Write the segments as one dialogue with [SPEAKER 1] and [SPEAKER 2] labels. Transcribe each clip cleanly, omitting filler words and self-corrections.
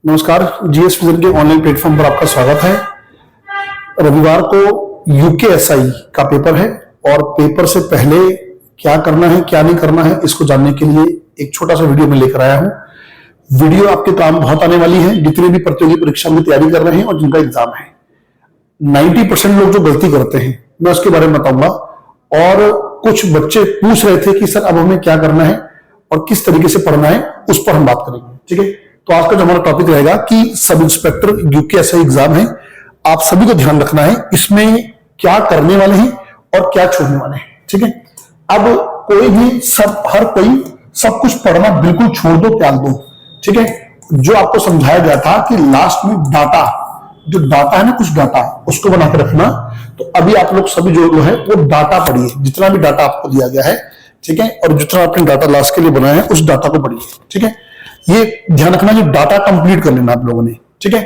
[SPEAKER 1] नमस्कार। GS vision के online platform पर आपका स्वागत है। रविवार को यूकेएसआई का पेपर है और पेपर से पहले क्या करना है क्या नहीं करना है इसको जानने के लिए एक छोटा सा वीडियो में लेकर आया हूं। वीडियो आपके काम बहुत आने वाली है जितने भी प्रतियोगी परीक्षा में तैयारी कर रहे हैं और जिनका एग्जाम है। 90% लोग जो गलती करते हैं मैं उसके बारे में बताऊंगा और कुछ बच्चे पूछ रहे थे कि सर अब हमें क्या करना है और किस तरीके से पढ़ना है उस पर हम बात करेंगे। ठीक है, तो आज का जो हमारा टॉपिक रहेगा कि सब इंस्पेक्टर यूकेएसआई एग्जाम है, आप सभी को ध्यान रखना है इसमें क्या करने वाले हैं और क्या छोड़ने वाले हैं। ठीक है, अब कोई भी हर कोई सब कुछ पढ़ना बिल्कुल छोड़ दो, त्याग दो। ठीक है, जो आपको समझाया गया था कि लास्ट में डाटा है ना, कुछ डाटा उसको बना के रखना। तो अभी आप लोग सभी जो है वो डाटा पढ़िए, जितना भी डाटा आपको दिया गया है। ठीक है, और जितना आपने डाटा लास्ट के लिए बनाया है उस डाटा को पढ़िए। ठीक है, ये ध्यान रखना कि डाटा कंप्लीट कर लेना आप लोगों ने। ठीक है,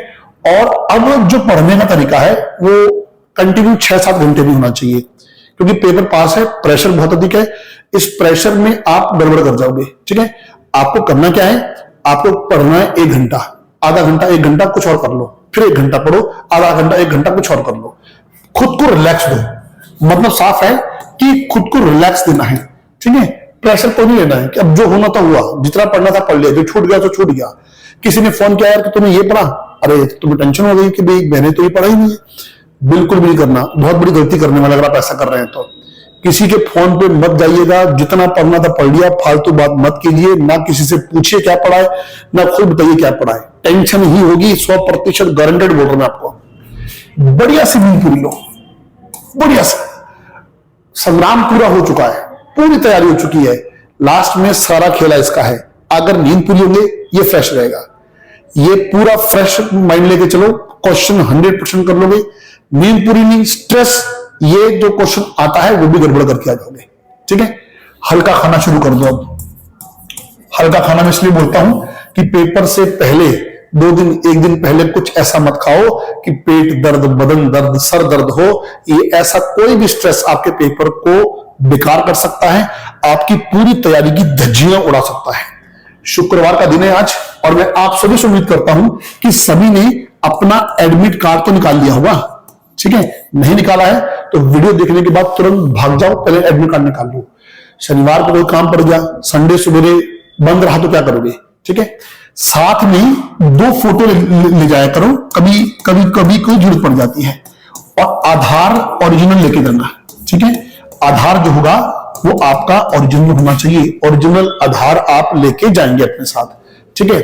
[SPEAKER 1] और अब जो पढ़ने का तरीका है वो कंटिन्यू 6-7 घंटे भी होना चाहिए क्योंकि पेपर पास है, प्रेशर बहुत अधिक है। इस प्रेशर में आप गड़बड़ कर जाओगे। ठीक है, आपको करना क्या है, आपको पढ़ना है 1 घंटा, आधा घंटा 1 घंटा कुछ और कर लो, फिर 1 घंटा पढ़ो, आधा घंटा 1 घंटा कुछ और कर लो। खुद को रिलैक्स दो, मतलब साफ है कि खुद को रिलैक्स देना है। ठीक है, प्रेशर को नहीं लेना है कि अब जो होना था हुआ, जितना पढ़ना था पढ़ लिया, जो छूट गया तो छूट गया। किसी ने फोन किया यार कि तुम्हें ये पढ़ा, अरे तुम्हें टेंशन हो गई कि भाई मैंने तो ये पढ़ा ही नहीं है। बिल्कुल भी नहीं करना, बहुत बड़ी गलती करने वाले अगर आप ऐसा कर रहे हैं तो। किसी के फोन पे मत जाइएगा, जितना पढ़ना था पढ़ लिया, फालतू बात मत कीजिए, ना किसी से पूछिए क्या पढ़ा है, ना खुद बताइए क्या पढ़ा है। टेंशन ही होगी, 100% गारंटेड बोल रहा हूं आपको। बढ़िया से नींद पूरी लो, बढ़िया से। संग्राम पूरा हो चुका है, पूरी तैयारी हो चुकी है, लास्ट में सारा खेला इसका है। अगर नींद पूरी होंगे ये फ्रेश रहेगा, ये पूरा फ्रेश माइंड लेके चलो, क्वेश्चन 100% कर लोगे। नींद पूरी नहीं, स्ट्रेस, ये जो क्वेश्चन आता है वो भी गड़बड़ करके आ जाओगे। ठीक है, हल्का खाना शुरू कर दो। अब हल्का खाना मैं इसलिए बोलता हूं कि पेपर से पहले 2 दिन 1 दिन पहले कुछ ऐसा मत खाओ कि पेट दर्द, बदन दर्द, सर दर्द हो। ये ऐसा कोई भी स्ट्रेस आपके पेपर को बेकार कर सकता है, आपकी पूरी तैयारी की धज्जियां उड़ा सकता है। शुक्रवार का दिन है आज और मैं आप सभी से उम्मीद करता हूं कि सभी ने अपना एडमिट कार्ड तो निकाल लिया होगा। ठीक है, नहीं निकाला है तो वीडियो देखने के बाद तुरंत भाग जाओ, पहले एडमिट कार्ड निकाल लो। शनिवार को कोई काम पड़ गया, संडे सवेरे बंद रहा तो क्या करोगे। ठीक है, साथ में 2 फोटो ले जाया करो, कभी कभी कभी कोई जरूरत पड़ जाती है। और आधार ओरिजिनल लेके जाना। ठीक है, आधार जो होगा वो आपका ओरिजिनल होना चाहिए, ओरिजिनल आधार आप लेके जाएंगे अपने साथ। ठीक है,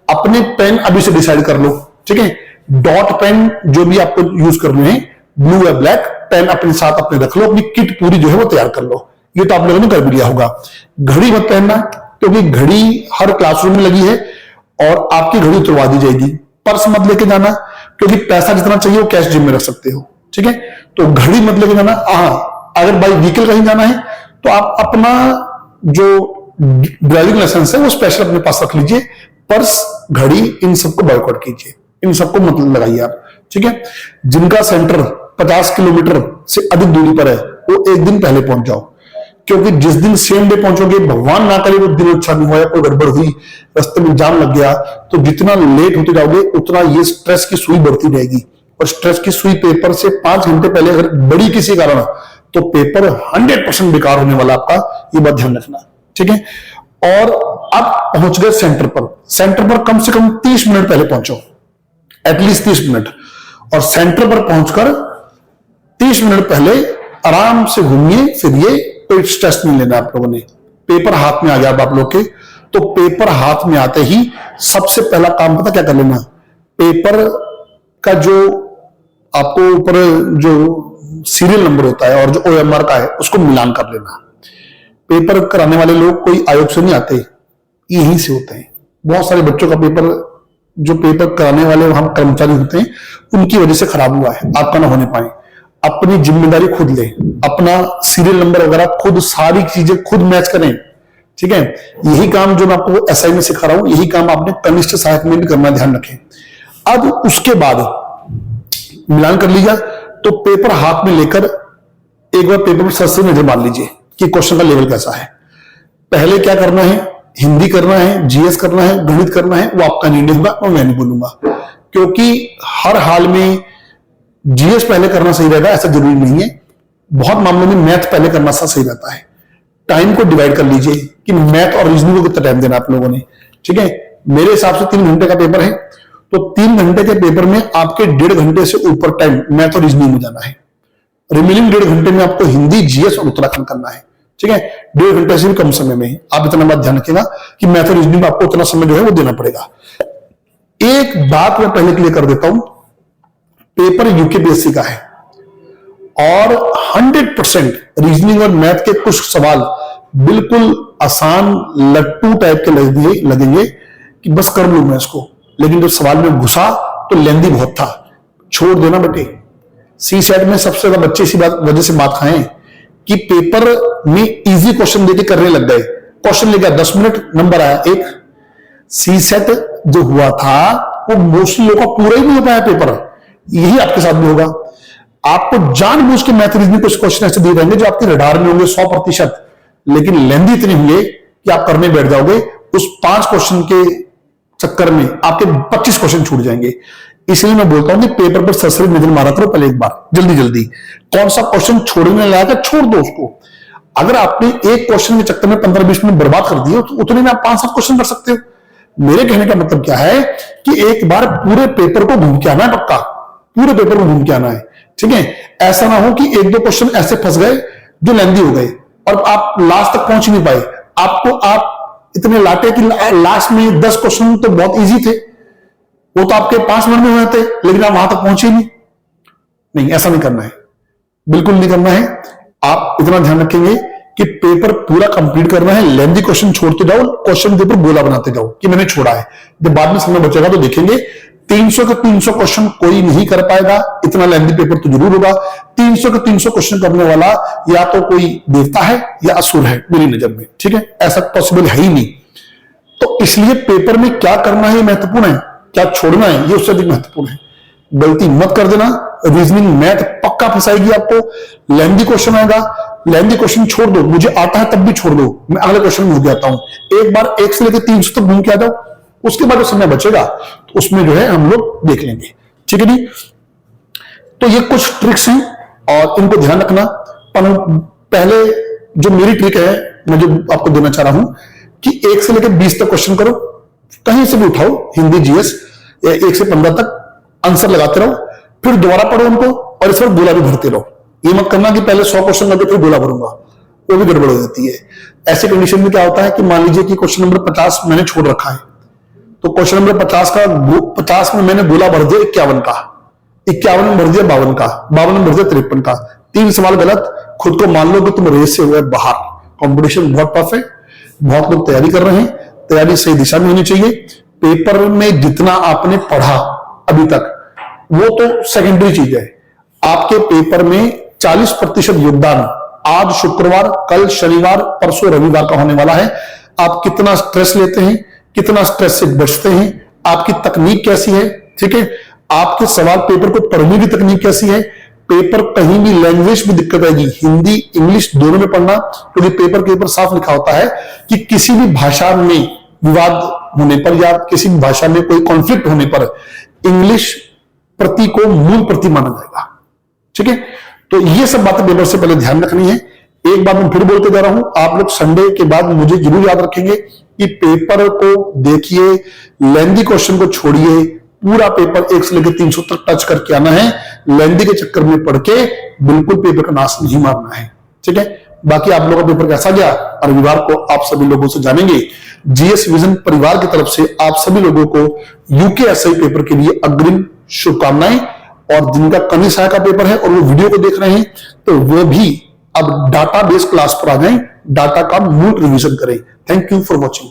[SPEAKER 1] अपने पेन अभी से डिसाइड कर लो। ठीक है, डॉट पेन जो भी आपको यूज करने हैं, ब्लू या ब्लैक पेन अपने साथ अपने रख लो, अपनी किट पूरी जो है वो तैयार कर लो। ये तो आप लोगों ने कर भी लिया होगा। घड़ी मत पहनना क्योंकि घड़ी हर क्लासरूम में लगी है और आपकी घड़ी उतरवा दी जाएगी। पर्स मत लेके जाना क्योंकि पैसा जितना चाहिए वो कैश जेब में रख सकते हो। ठीक है, तो घड़ी मत लेके जाना। हाँ, अगर बाई व्हीकल कहीं जाना है तो आप अपना जो ड्राइविंग लाइसेंस है वो स्पेशल अपने पास रख लीजिए। पर्स, घड़ी, इन सबको बॉयकॉट कीजिए, इन सबको मत लगाइए आप। ठीक है, जिनका सेंटर 50 किलोमीटर से अधिक दूरी पर है वो 1 दिन पहले पहुंच जाओ क्योंकि जिस दिन सेम डे पहुंचोगे, भगवान ना करे वो दिन अच्छा नहीं हुआ या कोई गड़बड़ हुई, रास्ते में जाम लग गया, तो जितना लेट होते जाओगे उतना ये स्ट्रेस की सुई बढ़ती रहेगी। और स्ट्रेस की सुई पेपर से 5 घंटे पहले अगर बड़ी किसी कारण तो पेपर 100% बेकार होने वाला आपका, ये बात ध्यान रखना। ठीक है, और अब पहुंच गए सेंटर पर। सेंटर पर कम से कम 30 मिनट पहले पहुंचो, एटलीस्ट 30 मिनट। और सेंटर पर पहुंचकर 30 मिनट पहले आराम से घूमिए फिरिए, कोई स्ट्रेस नहीं लेना आप लोगों ने। पेपर हाथ में आ गया आप लोग के, तो पेपर हाथ में आते ही सबसे पहला काम पता क्या कर लेना, पेपर का जो आपको ऊपर जो सीरियल नंबर होता है और जो OMR का है उसको मिलान कर लेना। पेपर कराने वाले लोग कोई आयोग से नहीं आते, यहीं से होते हैं। बहुत सारे बच्चों का पेपर, जो पेपर कराने वाले वहां कर्मचारी होते हैं, उनकी वजह से खराब हुआ है, आपका ना होने पाए। अपनी जिम्मेदारी खुद ले, अपना सीरियल नंबर वगैरह खुद, सारी चीजें खुद मैच करें। ठीक है, यही काम जो मैं आपको SI में सिखा रहा हूं, यही काम आपने कनिष्ठ सहायक में भी करना, ध्यान रखें। अब उसके बाद मिलान कर लीजिए तो पेपर हाथ में लेकर एक बार पेपर पर सर से नजर मार लीजिए कि क्वेश्चन का लेवल कैसा है। पहले क्या करना है, हिंदी करना है, जीएस करना है, गणित करना है, वो आपका निर्णय होगा और मैं नहीं बोलूंगा, क्योंकि हर हाल में जीएस पहले करना सही रहेगा ऐसा जरूरी नहीं है। बहुत मामलों में मैथ पहले करना सही रहता है। टाइम को डिवाइड कर लीजिए कि मैथ और रीजनिंग को कितना टाइम देना आप लोगों ने, ठीक है। मेरे हिसाब से 3 घंटे का पेपर है, तो 3 घंटे के पेपर में आपके 1.5 घंटे से ऊपर टाइम मैथ और रीजनिंग में जाना है। रिमेनिंग 1.5 घंटे में आपको हिंदी, जीएस और उत्तराखंड करना है, ठीक है। 1.5 घंटे से भी कम समय में आप इतना बात ध्यान रखिएगा कि मैथ और रीजनिंग में आपको उतना समय जो है वो देना पड़ेगा। एक बात मैं पहले क्लियर कर देता हूं, पेपर यूकेपीएससी का है और 100% रीजनिंग और मैथ के कुछ सवाल बिल्कुल आसान लट्टू टाइप के लगेंगे कि बस कर लूं मैं इसको, लेकिन जब सवाल में घुसा तो लेंदी बहुत था, छोड़ देना बेटे। सी सेट में सबसे ज्यादा बच्चे इसी वजह से बात खाएं कि पेपर में इजी क्वेश्चन देके करने लग गए। क्वेश्चन ले गया 10 मिनट, नंबर आया 1। सी सेट जो हुआ था वो मोस्टली लोगों का पूरा ही नहीं हो पाया पेपर। यही आपके साथ भी होगा। आपको जानबूझ के मैथ रीजनिंग कुछ क्वेश्चन ऐसे दिए रहेंगे जो आपके रडार में होंगे 100%, लेकिन लेंदी इतने होंगे कि आप करने बैठ जाओगे। उस 5 क्वेश्चन के चक्कर में आपके 25 क्वेश्चन छूट जाएंगे। इसलिए मैं बोलता हूं कि पेपर पर सरसरी नजर मारा करो पहले एक बार, जल्दी जल्दी कौन सा क्वेश्चन छोड़ने लगा छोड़ दो उसको। अगर आपने एक क्वेश्चन के चक्कर में 15-20 मिनट बर्बाद कर दिए तो उतने में आप 5-7 क्वेश्चन कर सकते हो। मेरे कहने का मतलब क्या है कि एक बार पूरे पेपर को घूम के आना है, पक्का पूरे पेपर को घूम के आना है, ठीक है। ऐसा ना हो कि 1-2 क्वेश्चन ऐसे फंस गए जो लेंदी हो गए और आप लास्ट तक पहुंच नहीं पाए। आप इतने लाटे कि लास्ट में 10 क्वेश्चन तो बहुत इजी थे, वो तो आपके 5 मिनट में हुए थे, लेकिन आप वहां तक पहुंचे नहीं। ऐसा नहीं करना है, बिल्कुल नहीं करना है। आप इतना ध्यान रखेंगे कि पेपर पूरा कंप्लीट करना है, लेंदी क्वेश्चन छोड़ते जाओ, क्वेश्चन के ऊपर गोला बनाते जाओ कि मैंने छोड़ा है। जब बाद में समय बचेगा तो देखेंगे 300 के 300 क्वेश्चन कोई नहीं कर पाएगा, इतना लेंदी पेपर तो जरूर होगा। 300 के 300 क्वेश्चन करने वाला या तो कोई देवता है या असुर है मेरी नजर में, ठीक है। ऐसा पॉसिबल है ही नहीं। तो इसलिए पेपर में क्या करना है महत्वपूर्ण है, क्या छोड़ना है ये उससे अधिक महत्वपूर्ण है। गलती मत कर देना। रीजनिंग मैथ पक्का फंसाएगी आपको। लेंदी क्वेश्चन आएगा, लेंदी क्वेश्चन छोड़ दो, मुझे आता है तब भी छोड़ दो, मैं अगले क्वेश्चन में हो जाता हूं। एक बार 1 से लेकर 300 तक घूम के आ जाओ, उसके बाद जो समय बचेगा तो उसमें जो है हम लोग देख लेंगे, ठीक है जी। तो ये कुछ ट्रिक्स हैं और इनको ध्यान रखना। पहले जो मेरी ट्रिक है मैं जो आपको देना चाह रहा हूं कि 1 से लेकर 20 तक क्वेश्चन करो, कहीं से भी उठाओ, हिंदी जीएस 1 से 15 तक आंसर लगाते रहो, फिर दोबारा पढ़ो उनको और इस वक्त गोला भी भरते रहो। ये मत करना कि पहले 100 क्वेश्चन करके फिर गोला भरूंगा, वो भी गड़बड़ हो जाती है। ऐसे कंडीशन में क्या होता है कि मान लीजिए कि क्वेश्चन नंबर 50 मैंने छोड़ रखा है, तो क्वेश्चन नंबर 50 में मैंने गोला भर दिया 51 का, 51 में भर दिया 52 का, 52 में भर दिया 53 का। 3 सवाल गलत, खुद को मान लो कि तुम रेस से हुए बाहर। कंपटीशन बहुत टफ है, बहुत लोग तैयारी कर रहे हैं, तैयारी सही दिशा में होनी चाहिए। पेपर में जितना आपने पढ़ा अभी तक वो तो सेकेंडरी चीज है। आपके पेपर में 40% योगदान आज शुक्रवार, कल शनिवार, परसों रविवार का होने वाला है। आप कितना स्ट्रेस लेते हैं, कितना स्ट्रेस से बचते हैं, आपकी तकनीक कैसी है, ठीक है। आपके सवाल पेपर को पढ़ने की तकनीक कैसी है। पेपर कहीं भी लैंग्वेज में दिक्कत आएगी, हिंदी इंग्लिश दोनों में पढ़ना, क्योंकि पेपर के ऊपर साफ लिखा होता है कि किसी भी भाषा में विवाद होने पर या किसी भी भाषा में कोई कॉन्फ्लिक्ट होने पर इंग्लिश प्रति को मूल प्रति माना जाएगा, ठीक है। तो ये सब बातें पेपर से पहले ध्यान रखनी है। एक बात मैं फिर बोलते जा रहा हूं, आप लोग संडे के बाद मुझे जरूर याद रखेंगे कि पेपर को देखिए, लेंदी क्वेश्चन को छोड़िए, पूरा पेपर 1 से लेकर 300 तक टच करके आना है। लेंदी के चक्कर में पढ़ के बिल्कुल पेपर का नाश नहीं मारना है, ठीक है। बाकी आप लोगों का पेपर कैसा गया और रविवार को आप सभी लोगों से जानेंगे। जीएस विजन परिवार की तरफ से आप सभी लोगों को यूकेएसआई पेपर के लिए अग्रिम शुभकामनाएं। और जिनका कमी सहायक का पेपर है और वो वीडियो को देख रहे हैं तो वो भी अब डाटा बेस क्लास पर आ जाएं, डाटा का मूल रिवीजन करें। Thank you for watching.